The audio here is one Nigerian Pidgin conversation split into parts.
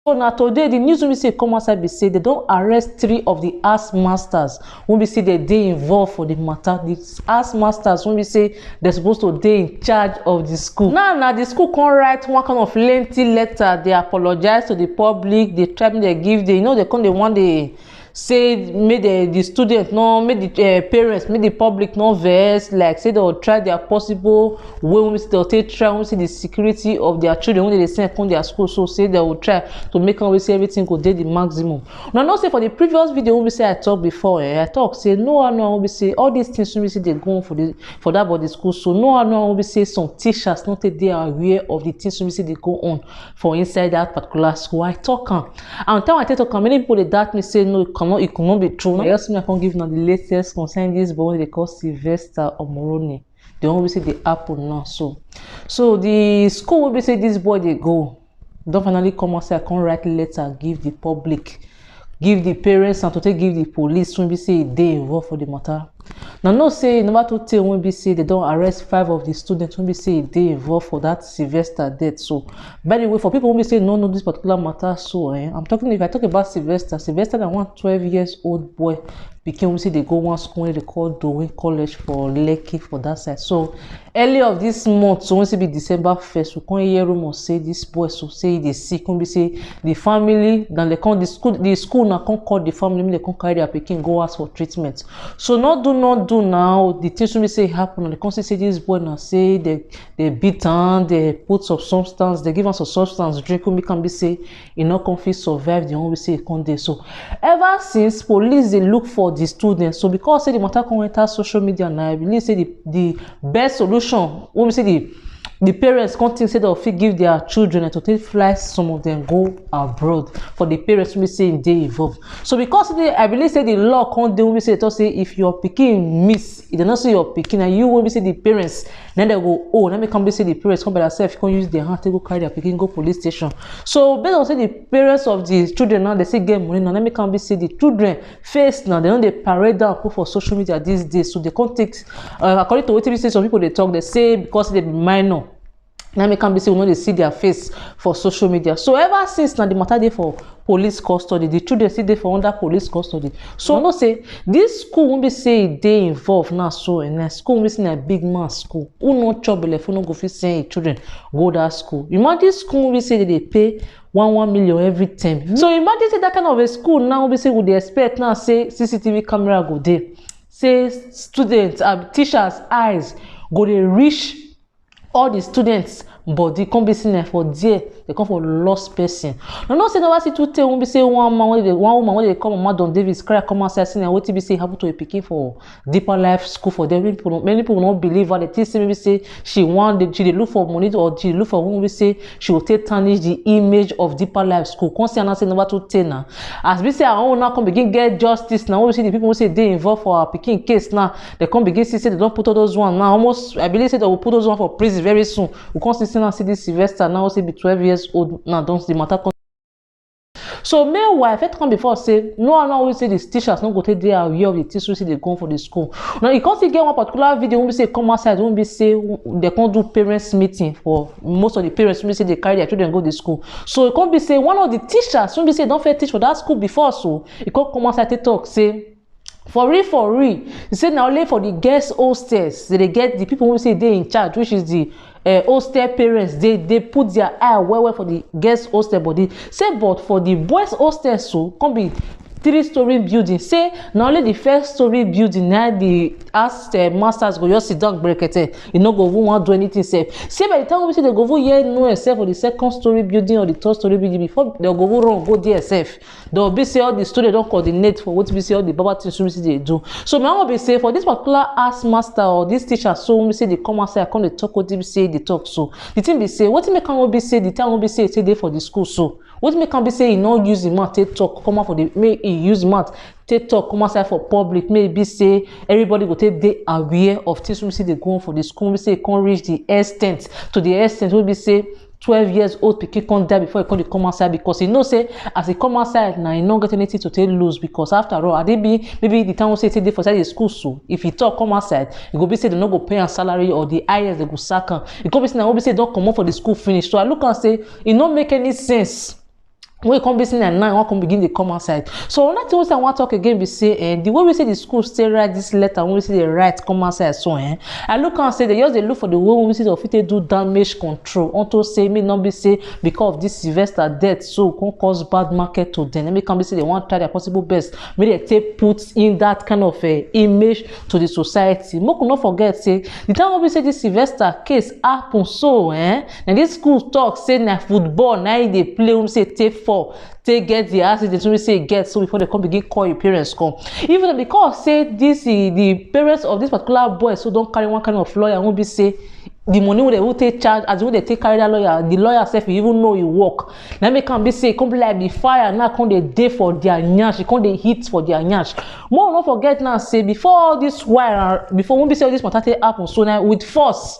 So now today the news when we say come outside be say they don't arrest 3 of the house masters when we say they involved for the matter. The house masters when we say they're supposed to they in charge of the school. Now the school can write one kind of lengthy letter. They apologize to the public. They try they give the they come they want they say make the student no make the parents make the public no vex, like say they will try their possible way when they'll take try when see the security of their children when they send come their school, so say they will try to make sure say everything go dey the maximum. Now not say for the previous video when we say I talk before I talk say no when we say all these things when we say they go on for that body school, so no when we say some teachers not they are aware of the things when we say they go on for inside that particular school. I talk and time I talk many people they doubt me say no it could not be true. I also can't give now the latest concerning this boy they call Sylvester or Moroni. They always say the apple now. So the school will be say this boy they go. Don't finally come and say I can't write letter, give the public, give the parents and to take give the police when we say they involved for the matter. Now no say number 2 tell when we say they don't arrest 5 of the students when we say they involved for that Sylvester death. So by the way, for people when we say no this particular matter, so I'm talking, if I talk about Sylvester that one 12 years old boy became we say they go one school they call Dowen college for Lekki for that side. So early of this month, so when it be December 1st, we can't hear rumors say this boy so say they sick when we say the family then they come the school now can't call the family, they can't carry their pikin go ask for treatment. So not do now the things we say happen and they can't say this boy now say they beat on, they put some substance, they give us some substance drink when we can be say you know can fit survive the one we say can't dey. So ever since police they look for the students, so because say the matter can enter social media now, I believe say the best solution when we say the parents can't think say they'll give their children and to take flights, some of them go abroad for the parents we say they involved. So because I believe say the law can't do we say to say if your pikin miss, if they not say your pikin and you when we say the parents, then they go oh let me come be say the parents come by themselves, you can use their hand to go carry their pikin go police station. So based on say the parents of the children now they say get money now, let me come be say the children face now they don't they parade down put for social media these days, so they can't take according to what we say some people they talk they say because they be minor. Now me can be say we know they see their face for social media. So ever since now the matter dey for police custody, the children still dey for under police custody. So no say this school won't be say they involved now, so and school won't be say a big man school. Who no trouble if you no go fit send children go that school. Imagine school will be say they pay 1 million every term. So imagine say that kind of a school now we say would they expect now say CCTV camera go there, say students teachers eyes go they reach all the students body come be seen for there they come for lost person. No no say never see to tell when be say one woman when they come Madam Davis cry come outside saying what be say happen to a pikin for deeper life school for them. Many people don't believe her. They think say maybe say she look for money or she look for when we say she will take tarnish the image of deeper life school. Can't say say never to tell now. As we say our own now come begin get justice now. When we see the people who say they involved for our pikin case now, they come begin say they don't put all those one now. Almost I believe say they will put those one for prison very soon. We can't see now see this Sylvester now say be 12 years old now don't the matter. So meanwhile, if it come before say no one always say these teachers not go take their aware of the things we say they go for the school. Now you can't see get one particular video when we say come outside when we say they can't do parents meeting for most of the parents when we say they carry their children go to school. So it can't be say one of the teachers when we say don't fair teach for that school before, so it can't come outside to talk say for real you say now only for the guest hostels they get the people who say they in charge, which is the hostel parents. They put their eye well for the guest hostel body say, but for the boys hostel so can be 3-story building. Say not only the first story building now the masters go just sit down brekete, you no go even want do anything safe. Say by the time we say they go over here no except for the 2nd story building or the 3rd story building before they go run go there safe. They will be say all the students don't coordinate for what we say all the baba things we say they do. So now will be say for this particular ask master or this teacher, so we say they come and say I come they talk what we say they talk. So the thing be say what make can be say the time will be say they for the school. So what make can be say he not use the mouth take talk come out for the make he use mouth take talk come outside for public, maybe say everybody go take they aware of things we see they go on for the school. We say it can't reach the extent will be say 12 years old pikin can't die before he come outside, because he know say as he come outside now he not get anything to take lose, because after all I be maybe the time we say take day for side the school, so if he talk come outside he go be say they not go pay a salary or the highest they go sack him. He go be say now we say don't come up for the school finish. So I look and say it not make any sense when you come be saying at 9, one come begin dey come outside. So another thing I want to talk again be say the way we say the school still write this letter, when we say they write come outside so I look and say they just they look for the way we say the fit do damage control unto say me not be say because of this Sylvester death so can cause bad market to them. Let me come be say they want to try their possible best. Maybe they take put in that kind of image to the society. Make we not forget say the time we say this Sylvester case happen so and this school talk say na football now they play we say take take get the accident we say get so before they come begin call your parents come. Even because say this the parents of this particular boy so don't carry one kind of lawyer won't be say the money they will take charge as when they take carry that lawyer, the lawyer self even know he work. Now me can be say come be like the fire now come they day for their nyash, come they hit for their nyash. More not forget now say before all this while before when be say all this matter happen so now with force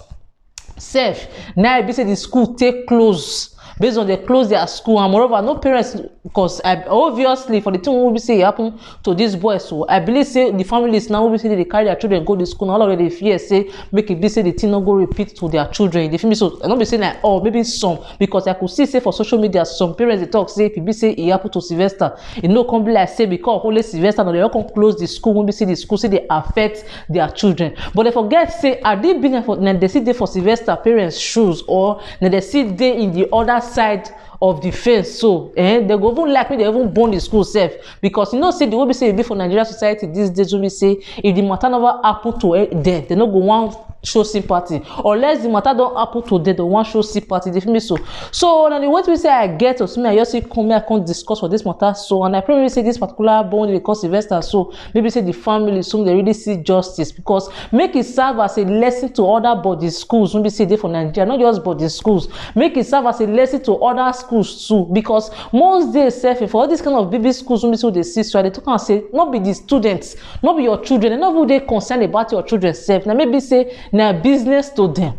self now be say the school take close. Based on they close their school and moreover no parents because obviously for the thing will be say happen to this boy so I believe say the families now will be say they carry their children go to school and all of them fear say make it be say the thing not go repeat to their children. They feel so I not be saying like oh maybe some because I could see say for social media some parents they talk say if it be say it happen to Sylvester it no come be like say because only Sylvester now they all come close the school when be say the school say they affect their children but they forget say are they been for now they see they for Sylvester parents shoes or now they see they in the other side of the fence so they go even like me they even burn the school self because you know say the way we say it be for Nigeria society these days we say if the matter never happen to them they no go want show sympathy unless the matter don't happen to them they want show sympathy. They feel me so now the way we say I get to me I just see come here come discuss for this matter so and I probably say this particular bond they call Sylvester so maybe say the family so they really see justice because make it serve as a lesson to other body schools when we say they for Nigeria not just body schools make it serve as a lesson to other schools too because most days self for all this kind of baby schools when we say they see so they talk and say not be the students not be your children and not who they concerned about your children self now maybe say now business to them.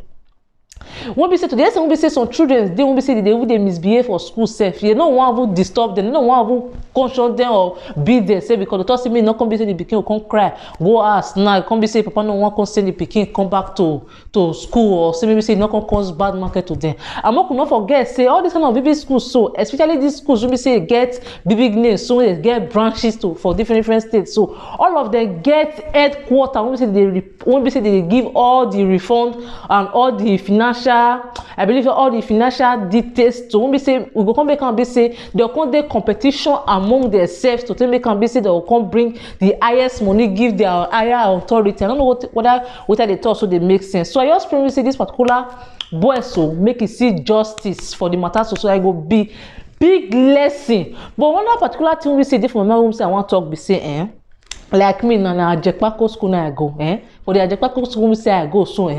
When we say today, when we say some children, they won't be say they misbehave for school self. You don't want to disturb them, you don't want to conscious them or beat them. Say because the thought me not come be say the pikin will come cry, go ask now. Come be say papa no want to send the pikin come back to school or say maybe say not come cause bad market to them. And we not forget say all this kind of baby schools so especially these schools when we say get big names so they get branches to for different states so all of them get headquarters when we say they give all the refund and all the financial I believe all the financial details to when we say we go come back and be say they'll come the competition among themselves to make and be say they'll come bring the highest money give their higher authority. I don't know whether they talk so they make sense. So I just pray say this particular boy so make it see justice for the matter so I go be big lesson. But one particular thing we say different from my say I want to talk be say like me na Ajekpako school na I go for the Ajekpako school we say I go so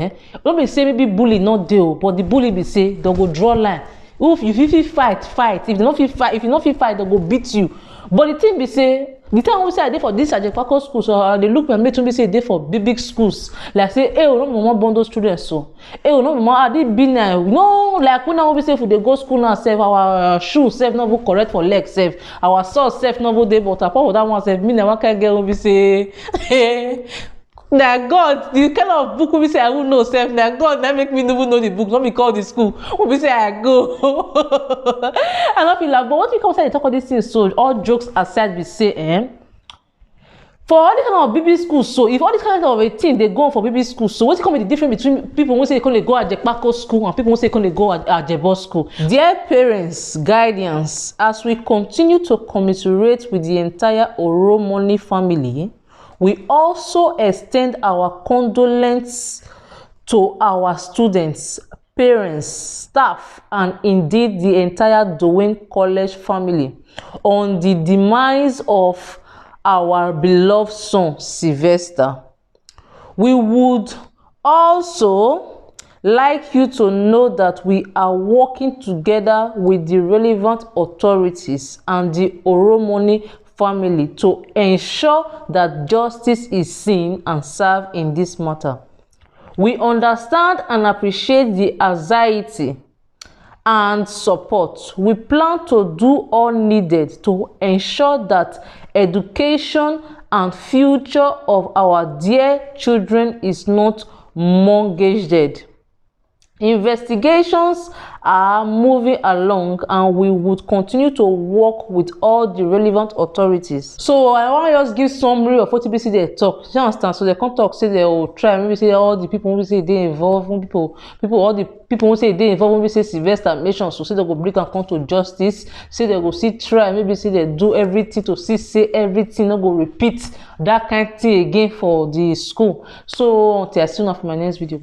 don't be say maybe bully not deal but the bully be say they go draw line if you fight if they not fit fight if you not fit fight they go beat you but the thing be say the time we say I dey for this Ajekpako school so they look and make me say they for big schools like say hey no mama born those children so hey no mama they be now no like when we say if they go school now save our shoes save not correct for leg save our socks save not dey but apart from that one save me na one kind girl we say na God the kind of book we say I won't know self na God that make me never know the book not me call the school we say I go I not feel like but what we come say they talk all these things so all jokes aside we say for all this kind of baby school so if all this kind of a thing they go on for baby school so what's come with the difference between people who say they can go at Ajekpako school and people who say they can go at Ajebo school. Dear parents, guardians, as we continue to commiserate with the entire Oromoni family, we also extend our condolences to our students, parents, staff, and indeed the entire Dowen College family on the demise of our beloved son, Sylvester. We would also like you to know that we are working together with the relevant authorities and the Oromoni family to ensure that justice is seen and served in this matter. We understand and appreciate the anxiety and support. We plan to do all needed to ensure that education and future of our dear children is not mortgaged. Investigations are moving along, and we would continue to work with all the relevant authorities. So I want just give summary of what BC they talk. You understand? So they can't talk, say they will try, maybe say all the people who say they involve, all the people who say they involve, maybe say Sylvester mention, so say they go bring and come to justice, say they go see try, maybe say they do everything to see say everything, not go repeat that kind of thing again for the school. So until I see you for my next video.